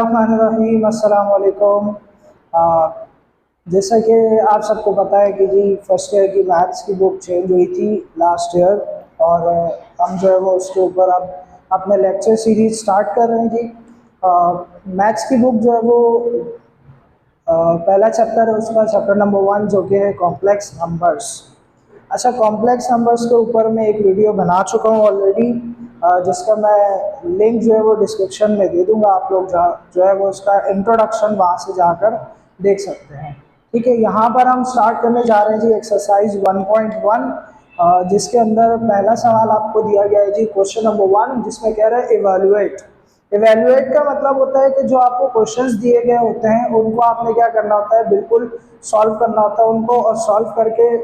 बिस्मिल्लाहिर्रहमानिर्रहीम। अस्सलाम वालेकुम। जैसा कि आप सबको पता है कि जी फर्स्ट ईयर की मैथ्स की बुक चेंज हुई थी लास्ट ईयर, और हम जो है वो उसके ऊपर अब अपने लेक्चर सीरीज स्टार्ट कर रहे हैं जी। मैथ्स की बुक जो है वो पहला चैप्टर है उसका, चैप्टर नंबर 1 जो कि है कॉम्प्लेक्स नंबर्स। अच्छा, कॉम्प्लेक्स नंबर्स के ऊपर मैं एक वीडियो बना चुका हूँ ऑलरेडी, जिसका मैं लिंक जो है वो डिस्क्रिप्शन में दे दूंगा। आप लोग जो है वो उसका इंट्रोडक्शन वहाँ से जाकर देख सकते हैं। ठीक है, यहाँ पर हम स्टार्ट करने जा रहे हैं जी एक्सरसाइज 1.1, जिसके अंदर पहला सवाल आपको दिया गया है जी, क्वेश्चन नंबर 1, जिसमें कह रहा है इवैल्यूएट। इवैल्यूएट का मतलब होता है कि जो आपको क्वेश्चंस दिए गए होते हैं उनको आपने क्या करना होता है, बिल्कुल सॉल्व करना होता है उनको, और सॉल्व करके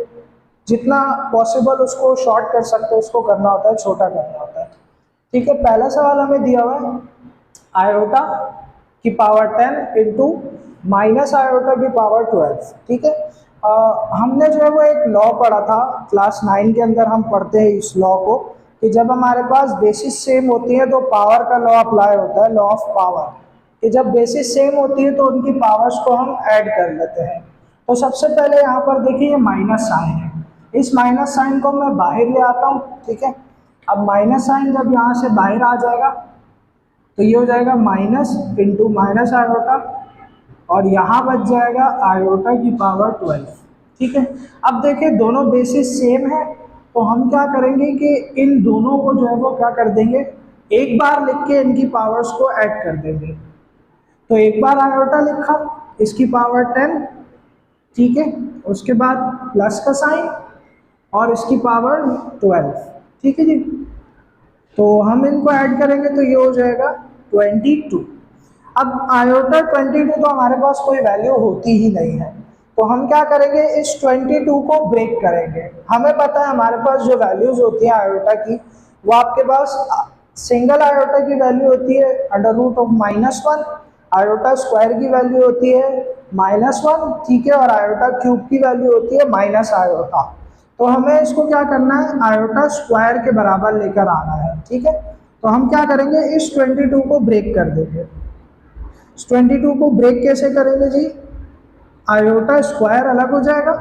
जितना पॉसिबल उसको शॉर्ट कर सकते हैं उसको करना होता है, छोटा करना होता है। ठीक है, पहला सवाल हमें दिया हुआ है आयोटा की पावर 10 इंटू माइनस आयोटा की पावर 12। ठीक है, हमने जो है वो एक लॉ पढ़ा था क्लास 9 के अंदर, हम पढ़ते हैं इस लॉ को कि जब हमारे पास बेसिस सेम होती है तो पावर का लॉ अप्लाई होता है, लॉ ऑफ पावर, कि जब बेसिस सेम होती है तो उनकी पावर्स को हम ऐड कर लेते हैं। तो सबसे पहले यहाँ पर देखिए ये माइनस साइन है, इस माइनस साइन को मैं बाहर ले आता हूँ। ठीक है, अब माइनस साइन जब यहाँ से बाहर आ जाएगा तो ये हो जाएगा माइनस इंटू माइनस आयोटा, और यहाँ बच जाएगा आयोटा की पावर 12। ठीक है, अब देखिए दोनों बेसिस सेम है, तो हम क्या करेंगे कि इन दोनों को जो है वो क्या कर देंगे, एक बार लिख के इनकी पावर्स को ऐड कर देंगे। तो एक बार आयोटा लिखा, इसकी पावर 10, ठीक है, उसके बाद प्लस का साइन और इसकी पावर 12। ठीक है जी, तो हम इनको ऐड करेंगे तो ये हो जाएगा 22। अब आयोटा 22 तो हमारे पास कोई वैल्यू होती ही नहीं है, तो हम क्या करेंगे, इस 22 को ब्रेक करेंगे। हमें पता है हमारे पास जो वैल्यूज होती है आयोटा की, वो आपके पास सिंगल आयोटा की वैल्यू होती है under root of -1, iota square की वैल्यू होती है -1, ठीक है, और आयोटा क्यूब की वैल्यू होती है माइनस आयोटा। तो हमें इसको क्या करना है, आयोटा स्क्वायर के बराबर लेकर आना है। ठीक है, तो हम क्या करेंगे, इस 22 को ब्रेक कर देंगे। इस 22 को ब्रेक कैसे करेंगे जी, आयोटा स्क्वायर अलग हो जाएगा।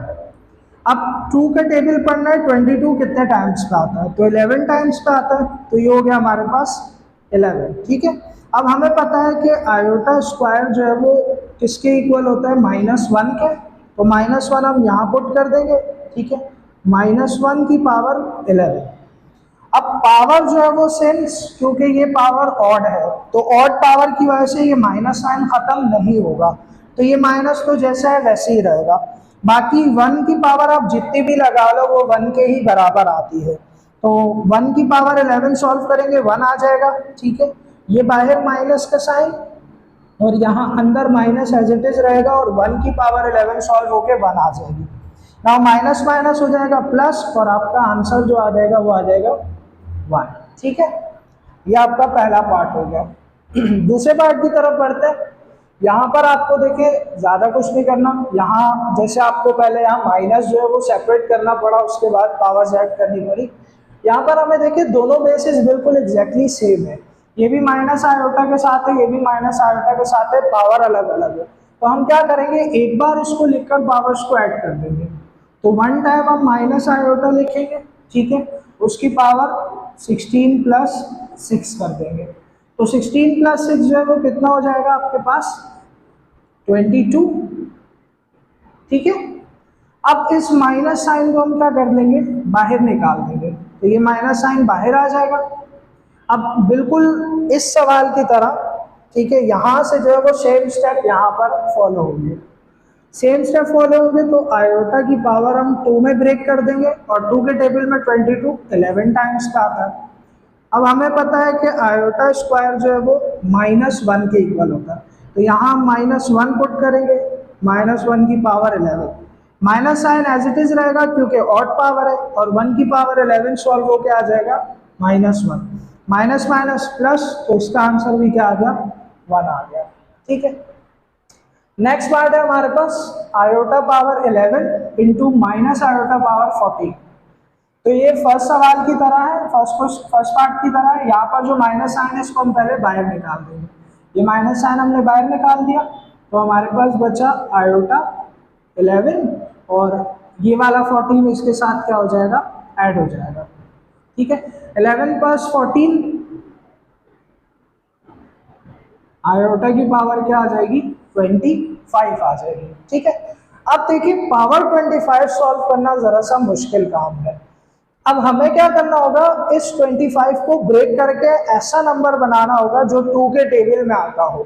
अब 2 का टेबल पढ़ना है, 22 कितने टाइम्स पे आता है, तो 11 टाइम्स पे आता है, तो ये हो गया हमारे पास 11। ठीक है, अब हमें पता है कि आयोटा स्क्वायर जो है वो किसके इक्वल होता है, -1 के, तो -1 हम यहाँ पुट कर देंगे। ठीक है, -1 की पावर 11। अब पावर जो है वो सिंस क्योंकि ये पावर ऑड है, तो ऑड पावर की वजह से ये माइनस साइन खत्म नहीं होगा, तो ये माइनस तो जैसा है वैसे ही रहेगा। बाकी 1 की पावर आप जितनी भी लगा लो वो 1 के ही बराबर आती है, तो 1 की पावर 11 सॉल्व करेंगे 1 आ जाएगा। ठीक है, ये बाहर माइनस का साइन और यहाँ अंदर माइनस एज इट इज रहेगा, और 1 की पावर 11 सॉल्व होके 1 आ जाएगी। नाउ माइनस माइनस हो जाएगा प्लस, और आपका आंसर जो आ जाएगा वो आ जाएगा 1। ठीक है, ये आपका पहला पार्ट हो गया। दूसरे पार्ट की तरफ बढ़ते हैं। यहाँ पर आपको देखिए ज़्यादा कुछ नहीं करना, यहाँ जैसे आपको पहले यहाँ माइनस जो है वो सेपरेट करना पड़ा, उसके बाद पावर्स ऐड करनी पड़ी। यहाँ पर हमें देखिए दोनों बेसिस बिल्कुल एग्जैक्टली सेम है, ये भी माइनस आयोटा के साथ है, ये भी माइनस आयोटा के साथ है, पावर अलग अलग है। तो हम क्या करेंगे, एक बार इसको लिखकर पावर्स को ऐड कर देंगे। तो 1 टाइम हम माइनस आयोटा लिखेंगे, ठीक है, उसकी पावर 16 प्लस 6 कर देंगे, तो 16 प्लस 6 जो है वो कितना हो जाएगा आपके पास, 22। ठीक है, अब इस माइनस साइन को हम क्या कर देंगे, बाहर निकाल देंगे, तो ये माइनस साइन बाहर आ जाएगा। अब बिल्कुल इस सवाल की तरह, ठीक है, यहाँ से जो है वो सेम स्टेप यहाँ पर फॉलो होंगे, सेम स्टेप फॉलो होंगे। तो आयोटा की पावर हम 2 में ब्रेक कर देंगे, और 2 के टेबल में 22 11 टाइम्स का आता है। अब हमें पता है कि आयोटा स्क्वायर जो है वो -1 के इक्वल होता है, तो यहाँ हम -1 पुट करेंगे, -1 की power 11, minus sign as it is रहेगा क्योंकि ऑड पावर है, और 1 की पावर 11 सॉल्व होके आ जाएगा -1, माइनस माइनस प्लस, तो इसका आंसर भी क्या आ गया, 1 आ गया। ठीक है, नेक्स्ट पार्ट है हमारे पास iota power 11 into minus iota power 40। तो ये फर्स्ट सवाल की तरह है, फर्स्ट पार्ट की तरह है। यहाँ पर जो माइनस साइन है इसको हम पहले बाहर निकाल देंगे। ये माइनस साइन हमने बाहर निकाल दिया, तो हमारे पास बचा आयोटा 11 और ये वाला 14 इसके साथ क्या हो जाएगा, ऐड हो जाएगा। ठीक है, 11 प्लस 14 आयोटा की पावर क्या आ जाएगी, 25 आ जाएगी। ठीक है, अब देखिए पावर 25 सॉल्व करना जरा सा मुश्किल काम है। अब हमें क्या करना होगा, इस 25 को ब्रेक करके ऐसा नंबर बनाना होगा जो 2 के टेबल में आता हो।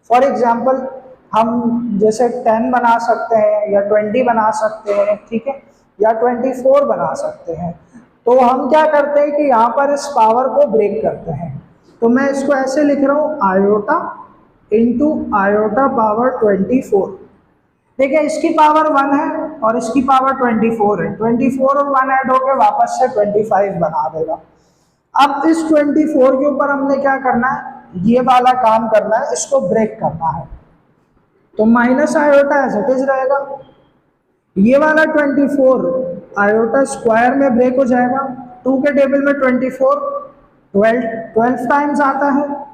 फॉर एग्जाम्पल हम जैसे 10 बना सकते हैं या 20 बना सकते हैं, ठीक है, या 24 बना सकते हैं। तो हम क्या करते हैं कि यहाँ पर इस पावर को ब्रेक करते हैं। तो मैं इसको ऐसे लिख रहा हूँ, आयोटा इंटू आयोटा पावर 24। देखिए इसकी पावर 1 है और इसकी पावर 24 है, 24 और 1 ऐड होकर वापस से 25 बना देगा। अब इस 24 के ऊपर हमने क्या करना है, ये वाला काम करना है, इसको ब्रेक करना है। तो minus iota as it is रहेगा, ये वाला 24 आयोटा स्क्वायर में ब्रेक हो जाएगा। 2 के टेबल में 24 12 टाइम्स आता है।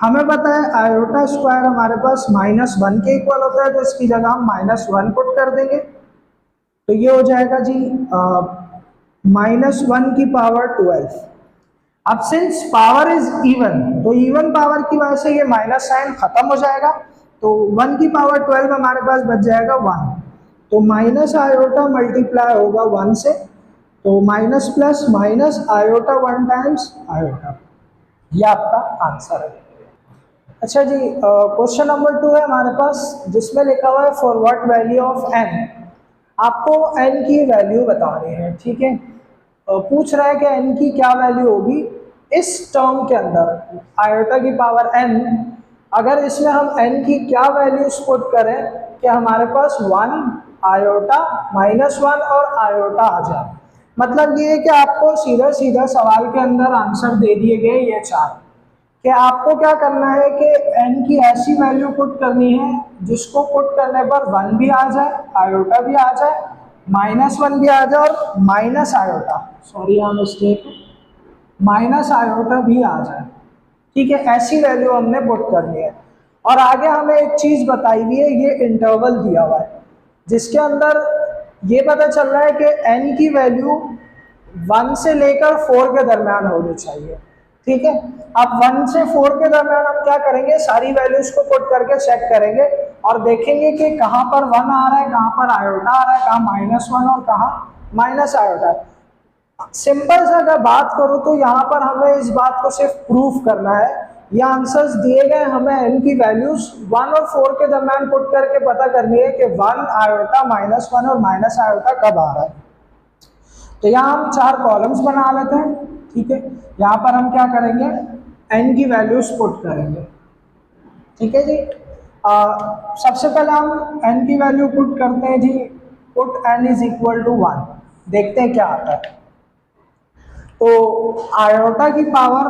हमें पता है आयोटा स्क्वायर हमारे पास -1 के इक्वल होता है, तो इसकी जगह हम -1 पुट कर देंगे। तो ये हो जाएगा जी -1 की पावर 12। अब सिंस पावर इज इवन, तो इवन पावर की वजह से ये माइनस साइन खत्म हो जाएगा। तो 1 की पावर 12 हमारे पास बच जाएगा 1। तो माइनस आयोटा मल्टीप्लाई होगा 1 से, तो minus plus minus iota 1 times iota, ये आपका आंसर है। अच्छा जी, क्वेश्चन नंबर 2 है हमारे पास, जिसमें लिखा हुआ है for what value of n। आपको n की वैल्यू बतानी है। ठीक है, पूछ रहा है कि n की क्या वैल्यू होगी इस टर्म के अंदर, आयोटा की पावर n। अगर इसमें हम n की क्या वैल्यूज पुट करें कि हमारे पास 1 आयोटा -1 और आयोटा आ जाए। मतलब ये है कि आपको सीधा सीधा सवाल के अंदर आंसर दे दिए गए ये 4, कि आपको क्या करना है कि n की ऐसी वैल्यू पुट करनी है जिसको पुट करने पर 1 भी आ जाए, आयोटा भी आ जाए, -1 भी आ जाए और माइनस आयोटा, सॉरी यहाँ मिस्टेक है, माइनस आयोटा भी आ जाए। ठीक है, ऐसी वैल्यू हमने पुट करनी है। और आगे हमें एक चीज बताई हुई है, ये इंटरवल दिया हुआ है जिसके अंदर ये पता चल रहा है कि n की वैल्यू 1 से लेकर 4 के दरमियान होनी चाहिए। ठीक है, अब 1 से 4 के दरमियान हम क्या करेंगे, सारी वैल्यूज को पुट करके चेक करेंगे और देखेंगे कि कहाँ पर 1 आ रहा है, कहाँ पर आयोटा आ रहा है, कहाँ -1 और कहाँ माइनस आयोटा है। सिंपल से अगर बात करूं तो यहाँ पर हमें इस बात को सिर्फ प्रूफ करना है। ये आंसर्स दिए गए, हमें n की वैल्यूज 1 और 4 के दरमियान पुट करके पता करनी है कि 1 आयोटा -1 और माइनस आयोटा कब आ रहा है। तो यहाँ हम 4 कॉलम्स बना लेते हैं। ठीक है, यहाँ पर हम क्या करेंगे, n की वैल्यूज पुट करेंगे। ठीक है जी, सबसे पहले हम n की वैल्यू पुट करते हैं जी, put n is equal to 1, देखते हैं क्या आता है। तो आयोटा की पावर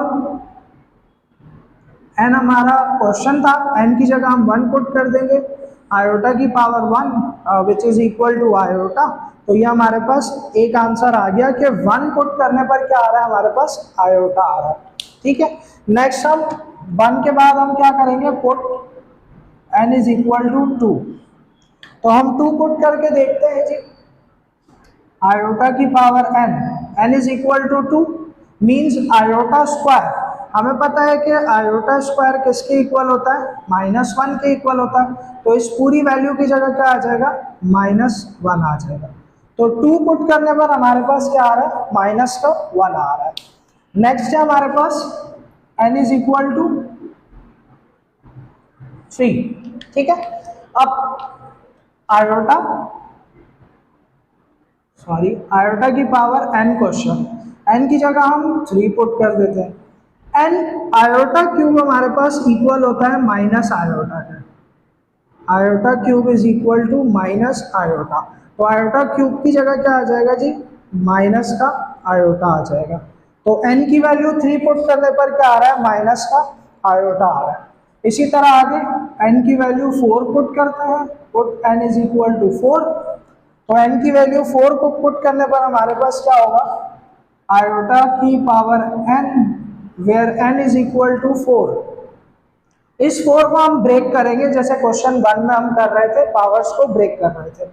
n हमारा क्वेश्चन था, n की जगह हम 1 पुट कर देंगे, आयोटा की power 1 which is equal to iota. तो ये हमारे पास एक आंसर आ गया कि 1 पुट करने पर क्या आ रहा है, हमारे पास आयोटा आ रहा है। ठीक है, नेक्स्ट हम 1 के बाद हम क्या करेंगे, put n is equal to 2। तो हम 2 पुट करके देखते हैं जी, आयोटा की power n is equal to 2 means iota square. हमें पता है कि आयोटा स्क्वायर किसके इक्वल होता है, -1 के इक्वल होता है। तो इस पूरी वैल्यू की जगह क्या आ जाएगा, -1 आ जाएगा। तो 2 पुट करने पर हमारे पास क्या आ रहा है, -1 आ रहा है। नेक्स्ट है हमारे पास n इज इक्वल टू 3। ठीक है, अब आयोटा की पावर n क्वेश्चन, n की जगह हम 3 पुट कर देते हैं। n आयोटा क्यूब हमारे पास इक्वल होता है माइनस आयोटा का, iota cube is equal to minus iota. तो आयोटा क्यूब की जगह क्या आ जाएगा जी, माइनस का आयोटा आ जाएगा। तो n की वैल्यू 3 पुट करने पर क्या आ रहा है, माइनस का आयोटा आ रहा है। इसी तरह आगे n की वैल्यू 4 पुट करते हैं, put n is equal to 4। तो n की वैल्यू 4 को पुट करने पर हमारे पास क्या होगा, आयोटा की power n where n is equal to 4। इस 4 को हम ब्रेक करेंगे, जैसे क्वेश्चन 1 में हम कर रहे थे, पावर्स को ब्रेक कर रहे थे।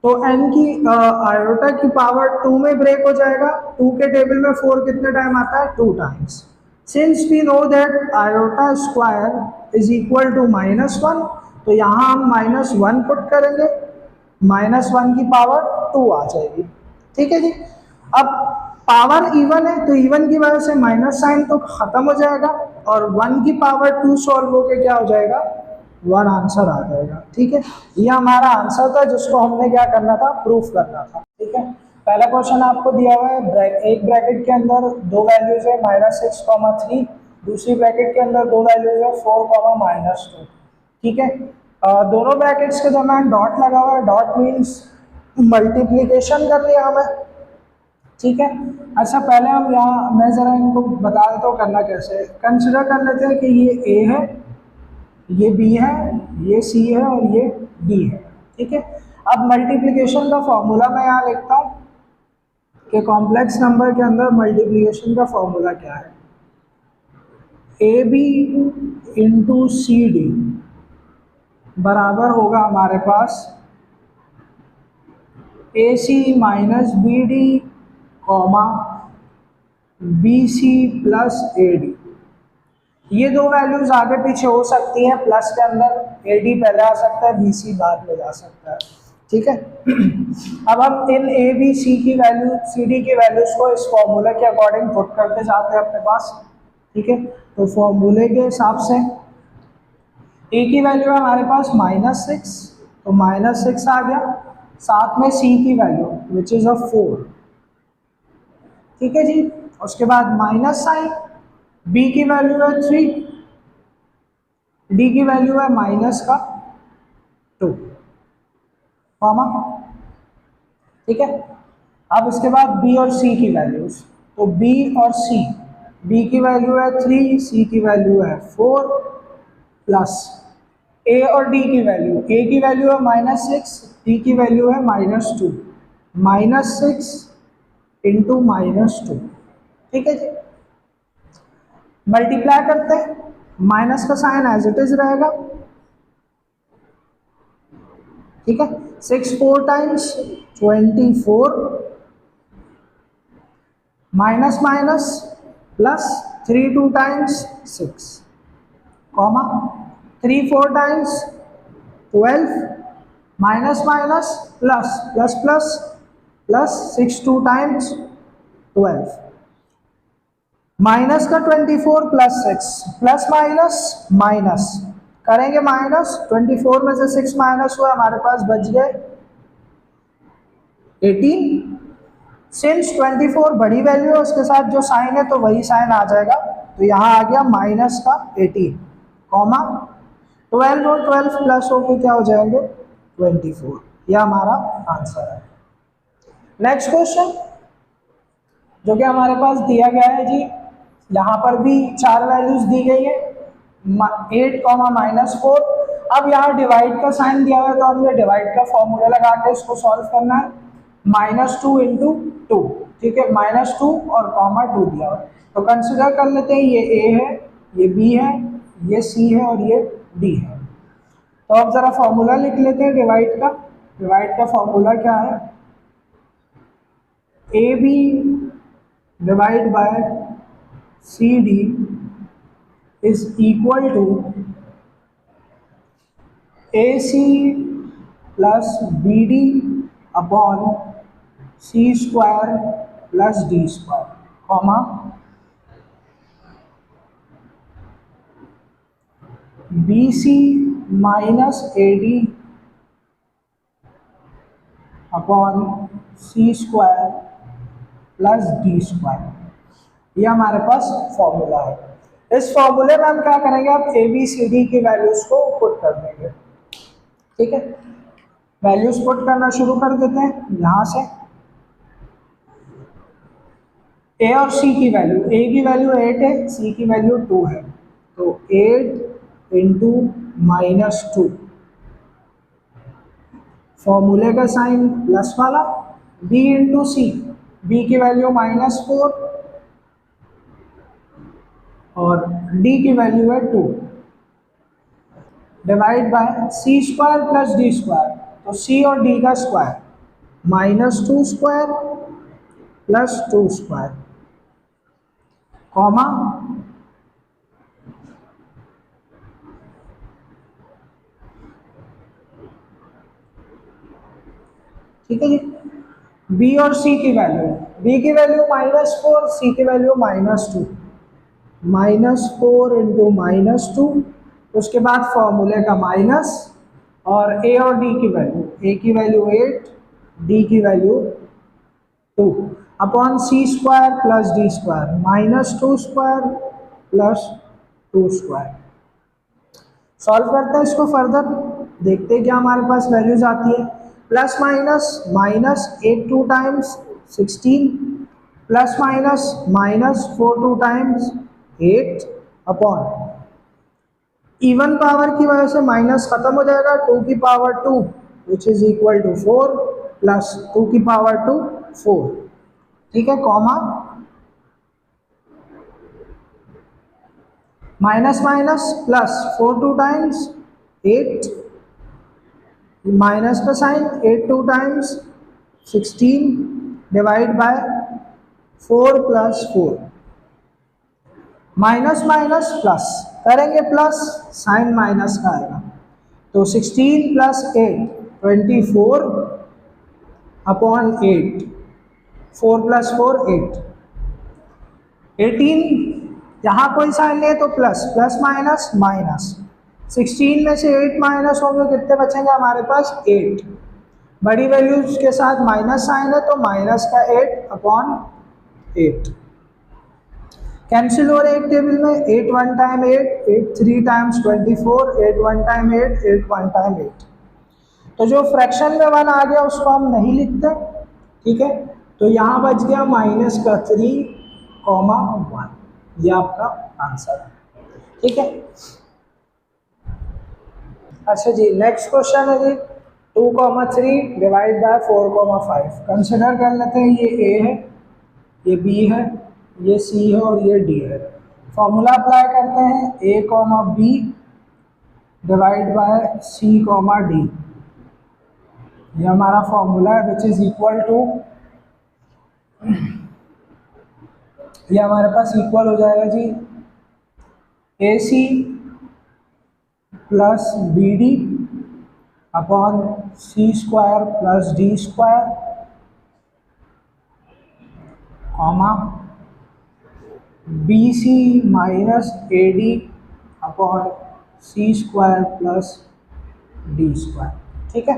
तो n की आयोटा की पावर 2 में ब्रेक हो जाएगा। 2 के टेबल में 4 कितने टाइम आता है? 2 times. Since we know that iota square is equal to -1, तो यहाँ हम -1 पुट करेंगे, -1 की पावर 2 आ जाएगी। ठीक है जी। अब पावर इवन है तो इवन की वजह से माइनस साइन तो खत्म हो जाएगा, और 1 की पावर 2 सॉल्व होके क्या हो जाएगा? 1 आंसर आ जाएगा। ठीक है, ये हमारा आंसर था जिसको हमने क्या करना था? प्रूफ करना था। ठीक है, पहला क्वेश्चन आपको दिया हुआ है, एक ब्रैकेट के अंदर दो वैल्यूज है -6, 3, दूसरी ब्रैकेट के अंदर दो वैल्यूज है 4, -2। ठीक है, दोनों ब्रैकेट्स के दरम्यान डॉट लगा हुआ है, डॉट मीन्स मल्टीप्लीकेशन कर लिया हमें। ठीक है, अच्छा पहले हम यहाँ मैं ज़रा इनको बता देता हूँ करना कैसे है। कंसिडर कर लेते हैं कि ये ए है, ये बी है, ये सी है और ये डी है। ठीक है, अब मल्टीप्लिकेशन का फॉर्मूला मैं यहाँ लिखता हूँ कि कॉम्प्लेक्स नंबर के अंदर मल्टीप्लिकेशन का फॉर्मूला क्या है? A B into C D बराबर होगा हमारे पास A C minus B D comma B C plus A D. ये दो वैल्यूज आगे पीछे हो सकती हैं, प्लस के अंदर ए डी पहले आ सकता है, बी सी बाद में जा सकता है। ठीक है, अब हम इन ए बी सी की वैल्यू, सी डी की वैल्यूज को इस फॉर्मूले के अकॉर्डिंग पुट करते जाते हैं अपने पास। ठीक है, तो फॉर्मूले के हिसाब से ए की वैल्यू है हमारे पास -6, तो -6 आ गया, साथ में सी की वैल्यू विच इज 4। ठीक है जी, उसके बाद माइनस साइन, बी की वैल्यू है 3, डी की वैल्यू है -2, कॉमा। ठीक है, अब इसके बाद बी और सी की वैल्यूज, तो बी और सी, बी की वैल्यू है 3, सी की वैल्यू है 4, प्लस ए और डी की वैल्यू, ए की वैल्यू है -6, डी की वैल्यू है -2, -6 इंटू -2। ठीक है जी, मल्टीप्लाई करते हैं, माइनस का साइन एज इट इज रहेगा। ठीक है, 6 4 times 24, minus minus plus 3 2 times 6, comma 3 4 times 12, minus minus plus plus plus plus 6 2 times 12, minus का 24 प्लस 6, प्लस माइनस माइनस करेंगे माइनस, 24 में से 6 माइनस हुआ, हमारे पास बच गए 18। सिंस 24 बड़ी वैल्यू है, उसके साथ जो साइन है तो वही साइन आ जाएगा, तो यहाँ आ गया माइनस का 18, कॉमा 12 और 12 प्लस होकर क्या हो जाएंगे? 24। यह हमारा आंसर है। नेक्स्ट क्वेश्चन जो कि हमारे पास दिया गया है जी, यहाँ पर भी 4 वैल्यूज दी गई है, 8, -4। अब यहाँ डिवाइड का साइन दिया हुआ है, तो हमें डिवाइड का फॉर्मूला लगा के इसको सॉल्व करना है। -2 इंटू 2, ठीक है, -2 और -2 दिया हुआ है, तो कंसिडर कर लेते हैं ये ए है, ये बी है, ये सी है और ये डी है। तो अब जरा फॉर्मूला लिख लेते हैं डिवाइड का। डिवाइड का फॉर्मूला क्या है? A B divide by C D is equal to A C plus B D upon C square plus D square, comma B C minus A D upon C square plus D square. ये हमारे पास formula है। इस फॉर्मूले में हम क्या करेंगे? अब ए बी सी डी की वैल्यूज को पुट कर देंगे। ठीक है, वैल्यूज पुट करना शुरू कर देते हैं। यहां से ए और सी की वैल्यू, ए की वैल्यू 8 है, सी की वैल्यू 2 है, तो 8 इंटू -2, फॉर्मूले का साइन प्लस वाला, बी इंटू सी, बी की वैल्यू -4 और डी की वैल्यू है 2, divide by C square plus D square, तो सी और डी का square -2 square plus 2 square, comma ठीक है जी। बी और सी की वैल्यू, बी की वैल्यू -4, सी की वैल्यू -2, -4 इंटू -2, उसके बाद फॉर्मूले का माइनस, और ए और डी की वैल्यू, ए की वैल्यू 8, डी की value 2 upon C square plus D square, -2 square plus 2 square. Solve करते हैं इसको फर्दर, देखते हैं क्या हमारे पास वैल्यूज आती है। Plus minus -8 2 times 16, plus minus -4 2 times 8 upon even power की वजह से माइनस खत्म हो जाएगा, 2 की power 2 which is equal to 4 plus 2 की पावर 2 4, ठीक है, comma minus minus plus 4 2 times 8, minus का sign 8 2 times 16 divide by 4 plus 4, minus minus plus करेंगे प्लस, साइन माइनस का आएगा, तो 16 प्लस 8 24 अपॉन 8, 4 प्लस 4 8, 18, यहाँ कोई साइन नहीं है तो प्लस, प्लस माइनस माइनस, 16 में से 8 माइनस होंगे कितने बचेंगे हमारे पास 8, बड़ी वैल्यूज के साथ माइनस साइन है तो माइनस का 8 अपॉन 8, कैंसिल हो रहे एक टेबल में, 8 1 टाइम 8, 8 3 टाइम्स 24, 8 1 टाइम 8, 8 1 टाइम 8। तो जो फ्रैक्शन में 1 आ गया उसको हम नहीं लिखते, ठीक है, तो यहाँ बच गया माइनस का 3, 1, ये आपका आंसर है, ठीक है। अच्छा जी, नेक्स्ट क्वेश्चन है जी 2, 3 डिवाइड बाय 4, 5। कंसिडर कर लेते हैं ये ए है, ये बी है, ये सी है और ये डी है। फॉर्मूला अप्लाई करते हैं, A comma B divide by C comma D, ये हमारा फॉर्मूला है विच इज इक्वल टू, ये हमारे पास इक्वल हो जाएगा जी A C plus B D upon C square plus D square, comma B C minus A D upon C square plus D square, ठीक है।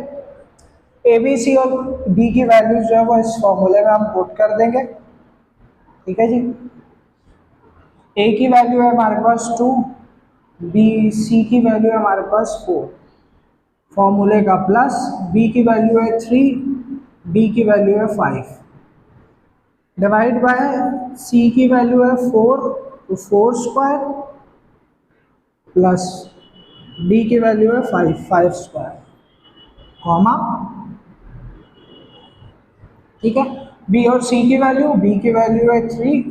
ए बी सी और D की values जो है वो इस फॉर्मूले में हम पुट कर देंगे, ठीक है जी। ए की वैल्यू है हमारे पास 2, बी सी की वैल्यू है हमारे पास 4, फॉर्मूले का प्लस, बी की वैल्यू है 3, डी की वैल्यू है 5, डिवाइड बाय सी की वैल्यू है 4, तो 4 स्क्वायर प्लस डी की वैल्यू है 5 स्क्वायर, कॉमा, ठीक है। बी और सी की वैल्यू, बी की वैल्यू है 3,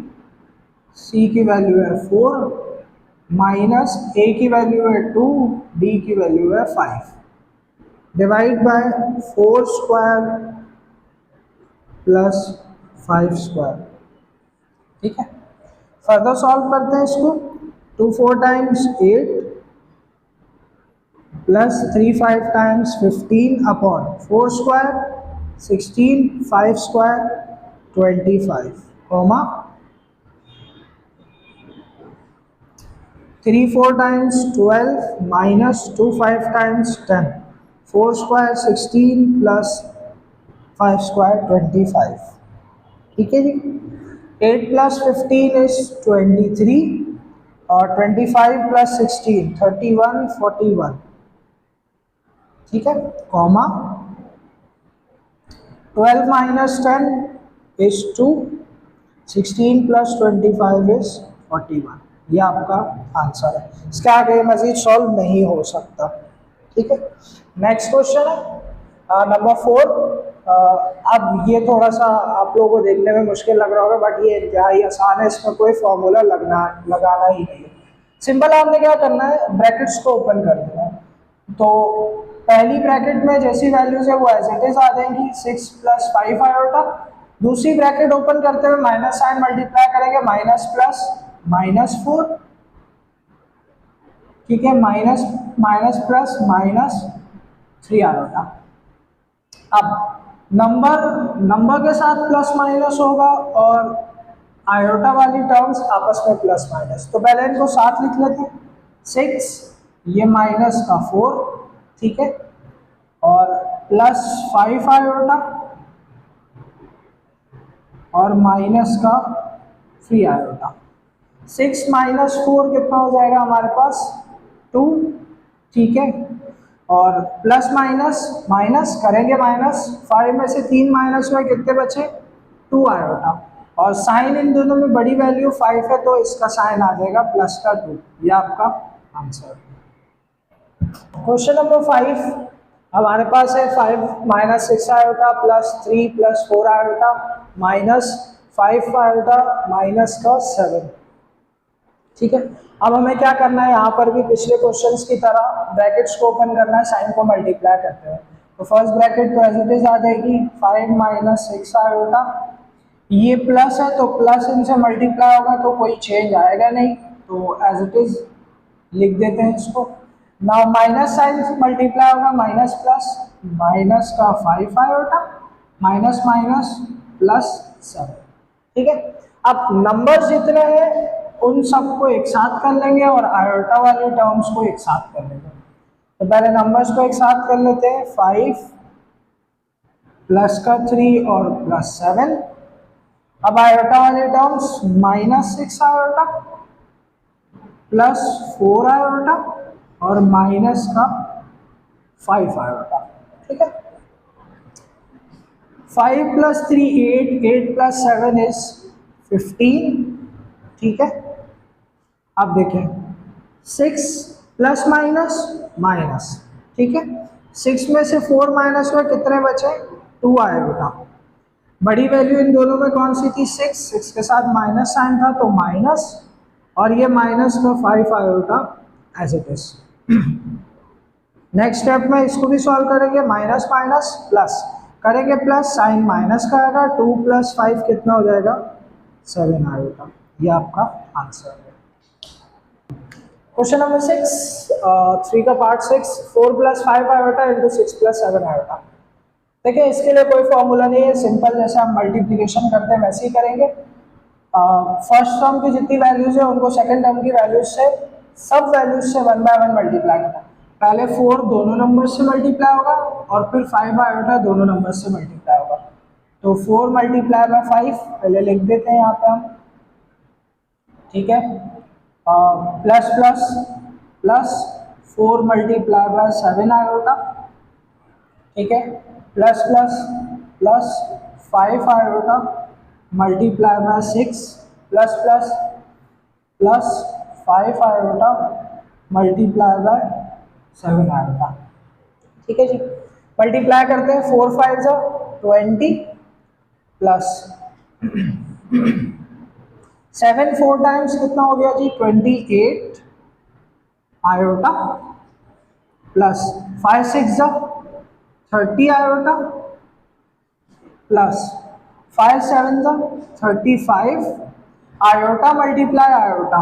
सी की वैल्यू है 4, माइनस ए की वैल्यू है 2, डी की वैल्यू है 5, divide by 4 square plus 5 square, ठीक है। फर्दर सॉल्व करते हैं इसको, 2 4 times 8 plus 3 5 times 15 upon 4 square 16, 5 square 25, comma 3 4 times 12 minus 2 5 times 10, 4 square 16 plus 5 square 25, ठीक है जी। 8 प्लस 15 इज 23 और 25 प्लस 16 31 41, ठीक है, comma 12 minus 10 is 2, 16 plus 25 is 41, ये आपका आंसर है। इसके आगे मजीद सॉल्व नहीं हो सकता, ठीक है। नेक्स्ट क्वेश्चन है नंबर 4। अब ये थोड़ा सा आप लोगों को देखने में मुश्किल लग रहा होगा, बट ये इंतहाई आसान है, इसमें कोई फॉर्मूला लगाना ही नहीं है। सिंपल आपने क्या करना है, ब्रैकेट्स को ओपन कर देना है, तो पहली ब्रैकेट में जैसी वैल्यूज है वो एज इट इज आ जाएंगी, 6 प्लस 5 आयोटा। दूसरी ब्रैकेट ओपन करते हुए माइनस साइन मल्टीप्लाई करेंगे, माइनस प्लस -4, ठीक है, माइनस माइनस प्लस -3 आयोटा। अब नंबर के साथ प्लस माइनस होगा और आयोटा वाली टर्म्स आपस में प्लस माइनस, तो पहले इनको साथ लिख लेते हैं। 6 ये माइनस का 4, ठीक है, और प्लस 5 आयोटा और माइनस का 3 आयोटा। 6 माइनस 4 कितना हो जाएगा हमारे पास 2, ठीक है, और प्लस माइनस माइनस करेंगे माइनस, 5 में से 3 माइनस हुए, कितने बचे 2 आयोटा, और साइन इन दोनों में बड़ी वैल्यू 5 है तो इसका साइन आ जाएगा प्लस का 2। ये आपका आंसर। क्वेश्चन नंबर 5 हमारे पास है 5 minus 6 iota plus 3 plus 4 iota minus 5 iota minus का 7, ठीक है। अब हमें क्या करना है, यहाँ पर भी पिछले क्वेश्चंस की तरह ब्रैकेट्स को ओपन करना है, साइन को मल्टीप्लाई करते हैं। तो फर्स्ट ब्रैकेट तो एज इट इज आ जाएगी 5 माइनस 6 आयोटा, ये प्लस है तो प्लस इनसे मल्टीप्लाई होगा तो कोई चेंज आएगा नहीं, तो एज इट इज लिख देते हैं इसको। नाउ माइनस साइन मल्टीप्लाई होगा, माइनस प्लस माइनस का 5 आयोटा माइनस माइनस प्लस 7, ठीक है। अब नंबर जितने हैं उन सबको एक साथ कर लेंगे और आयोटा वाले टर्म्स को एक साथ कर लेंगे। तो पहले नंबर्स को एक साथ कर लेते हैं, 5 प्लस का 3 और प्लस 7। अब आयोटा वाले terms minus 6 iota plus 4 iota और माइनस का 5 आयोटा, ठीक है। 5 प्लस 3 8, 8 प्लस 7 इज 15, ठीक है। अब देखें 6 प्लस माइनस माइनस, ठीक है, 6 में से 4 माइनस हुए, कितने बचे 2 आयोटा। बड़ी वैल्यू इन दोनों में कौन सी थी 6 के साथ माइनस साइन था तो माइनस, और ये माइनस का 5 iota as it is. Next step में इसको भी सॉल्व करेंगे, माइनस माइनस प्लस करेंगे, प्लस साइन माइनस का आएगा, 2 प्लस 5 कितना हो जाएगा 7 आयोटा। ये आपका आंसर है। क्वेश्चन नंबर 6 3 का part 6 4 plus 5 iota into 6 plus 7 iota. देखिए इसके लिए कोई फॉर्मूला नहीं है, सिंपल जैसे हम मल्टीप्लिकेशन करते हैं वैसे ही करेंगे। फर्स्ट टर्म की जितनी वैल्यूज है उनको सेकंड टर्म की वैल्यूज से, सब वैल्यूज से 1 बाय 1 मल्टीप्लाई करना। पहले 4 दोनों नंबर से मल्टीप्लाई होगा और फिर 5 आयोटा दोनों नंबर से मल्टीप्लाई होगा। तो 4 मल्टीप्लाई बाय 5 पहले लिख देते हैं यहाँ पे हम, ठीक है, plus plus plus 4 multiply by 7 iota, ठीक है, plus plus plus 5 iota multiply by 6 plus plus plus 5 iota multiply by 7 iota, ठीक है जी। मल्टीप्लाई करते हैं, 4 5 जा 20 प्लस 7 4 टाइम्स कितना हो गया जी 28 आयोटा प्लस 5 6 जा 30 आयोटा प्लस 5 7 जा 35 आयोटा मल्टीप्लाई आयोटा,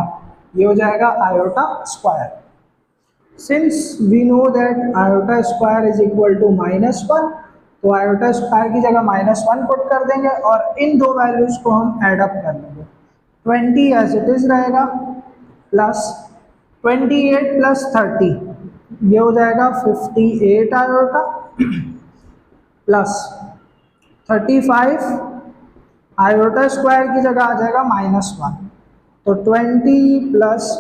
ये हो जाएगा iota square. Since we know that iota square is equal to -1, तो आयोटा स्क्वायर की जगह -1 पुट कर देंगे और इन दो वैल्यूज को हम एड अप कर लेंगे। 20 एज इट इज रहेगा प्लस 28 प्लस 30, ये हो जाएगा 58 आयोटा प्लस 35 आयोटा स्क्वायर की जगह आ जाएगा -1, तो 20 plus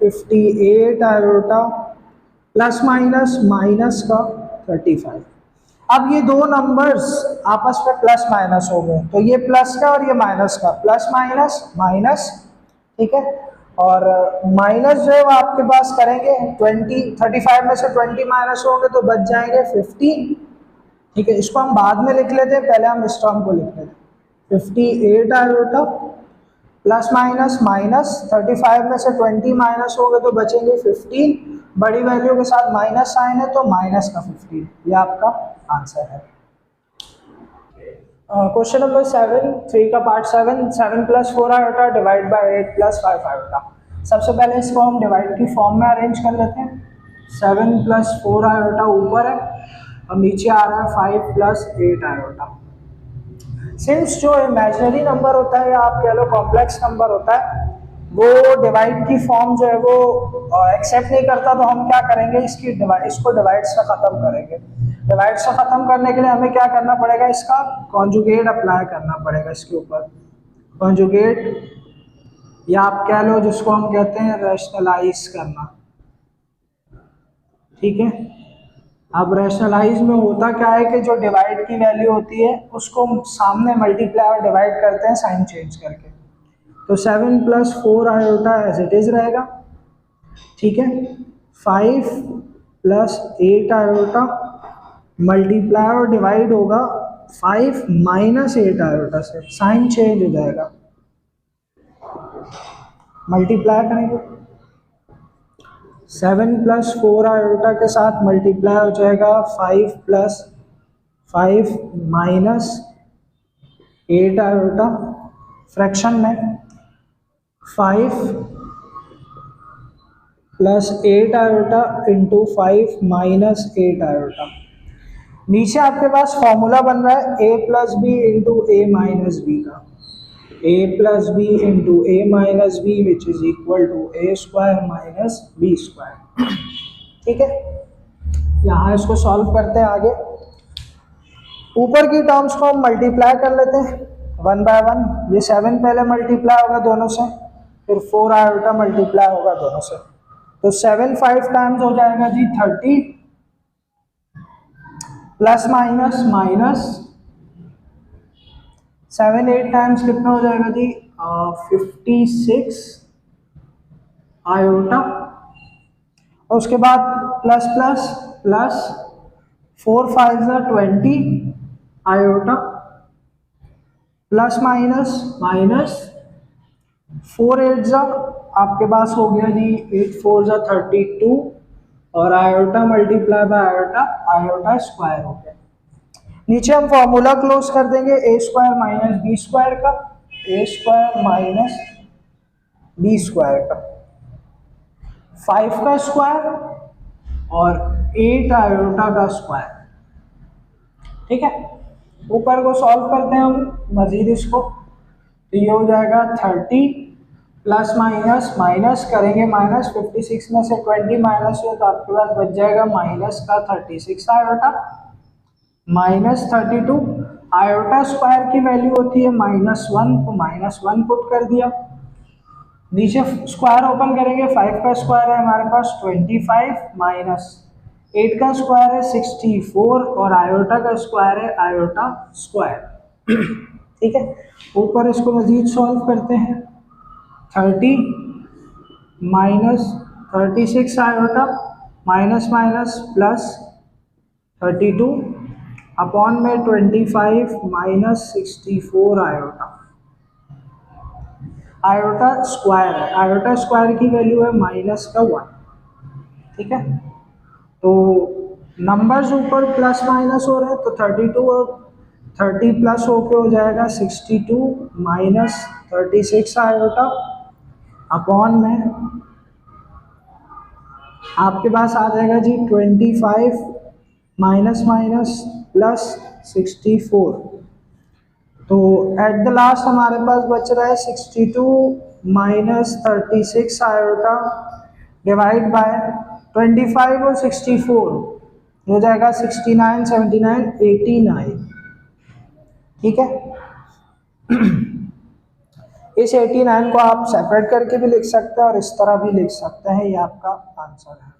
58 iota plus minus minus का 35। अब ये दो नंबर्स आपस में प्लस माइनस हो गए, तो ये प्लस का और ये माइनस का, प्लस माइनस माइनस, ठीक है, और माइनस जो है वो आपके पास करेंगे 20, 35 में से 20 माइनस होंगे तो बच जाएंगे 15, ठीक है। इसको हम बाद में लिख लेते हैं, पहले हम इस टर्म को लिख लेते हैं। 58 आयोटा प्लस माइनस माइनस 35 में से 20 माइनस होंगे तो बचेंगे 15, बड़ी वैल्यू के साथ माइनस साइन है तो माइनस का 15, ये आपका आंसर है। क्वेश्चन नंबर 7, 3 का part 7, 7 plus 4 iota divide by 8 plus 5 iota. सबसे पहले इसको हम डिवाइड की फॉर्म में अरेंज कर लेते हैं। 7 प्लस 4 आयोटा ऊपर है और नीचे आ रहा है 5 प्लस 8 आयोटा। सिंस जो इमेजिनरी नंबर होता है या आप कह लो कॉम्प्लेक्स नंबर होता है, वो डिवाइड की फॉर्म जो है वो एक्सेप्ट नहीं करता, तो हम क्या करेंगे, इसको डिवाइड से ख़त्म करेंगे। डिवाइड से ख़त्म करने के लिए हमें क्या करना पड़ेगा, इसका कॉन्जुगेट अप्लाई करना पड़ेगा इसके ऊपर। कॉन्जुगेट या आप कह लो जिसको हम कहते हैं रैशनलाइज करना, ठीक है। अब रैशनलाइज में होता क्या है कि जो डिवाइड की वैल्यू होती है उसको सामने मल्टीप्लाई और डिवाइड करते हैं साइन चेंज करके। तो 7 plus 4 iota as it is रहेगा, ठीक है। 5 प्लस 8 आयोटा मल्टीप्लाई और डिवाइड होगा 5 माइनस 8 आयोटा से, साइन चेंज हो जाएगा। मल्टीप्लाई करेंगे 7 प्लस 4 आयोटा के साथ मल्टीप्लाई हो जाएगा 5 प्लस 5 माइनस 8 आयोटा, फ्रैक्शन में 5 plus 8 iota into 5 minus 8 iota. नीचे आपके पास फॉर्मूला बन रहा है a plus B into A minus B का, a plus B into A minus B which is equal to A square minus B square, ठीक है। यहाँ इसको सॉल्व करते हैं आगे। ऊपर की टर्म्स को हम मल्टीप्लाई कर लेते हैं 1 बाय 1। ये 7 पहले मल्टीप्लाई होगा दोनों से, फिर 4 आयोटा मल्टीप्लाई होगा दोनों से, तो 7 5 टाइम्स हो जाएगा जी 30, प्लस माइनस माइनस 7 8 टाइम्स कितना हो जाएगा जी 56 आयोटा, और उसके बाद plus plus plus 4 5 20 iota, plus minus minus 4 8 आपके पास हो गया जी 8 4 32, और iota multiply by iota, iota square हो गया। नीचे हम फॉर्मूला क्लोज कर देंगे ए स्क्वायर माइनस बी स्क्वायर का, ए स्क्वायर माइनस बी स्क्वायर का, 5 का स्क्वायर और 8 आयोटा का स्क्वायर, ठीक है। ऊपर को सॉल्व करते हैं हम मजीद इसको, तो ये हो जाएगा 30 प्लस माइनस माइनस करेंगे माइनस, 56 में से 20 माइनस हुआ तो आपके पास बच जाएगा माइनस का 36 आयोटा, माइनस 32 आयोटा स्क्वायर की वैल्यू होती है -1, तो -1 पुट कर दिया। नीचे स्क्वायर ओपन करेंगे, 5 का स्क्वायर है हमारे पास 25 माइनस 8 का स्क्वायर है 64 और आयोटा का स्क्वायर है आयोटा स्क्वायर, ठीक है। ऊपर इसको मजीद सॉल्व करते हैं, 30 minus 36 iota minus minus plus 32 upon में 25 माइनस 64 आयोटा, आयोटा स्क्वायर है, आयोटा स्क्वायर की वैल्यू है -1, ठीक है। तो नंबर्स ऊपर प्लस माइनस हो रहे हैं, तो 32 और 30 प्लस होके हो जाएगा 62 माइनस 36 आयोटा अपॉन में आपके पास आ जाएगा जी 25 माइनस माइनस प्लस 64। तो एट द लास्ट हमारे पास बच रहा है 62 माइनस 36 आयोटा डिवाइड बाय 25 और 64 हो जाएगा 69 79 89, ठीक है। इस 89 को आप सेपरेट करके भी लिख सकते हैं और इस तरह भी लिख सकते हैं, ये आपका आंसर है।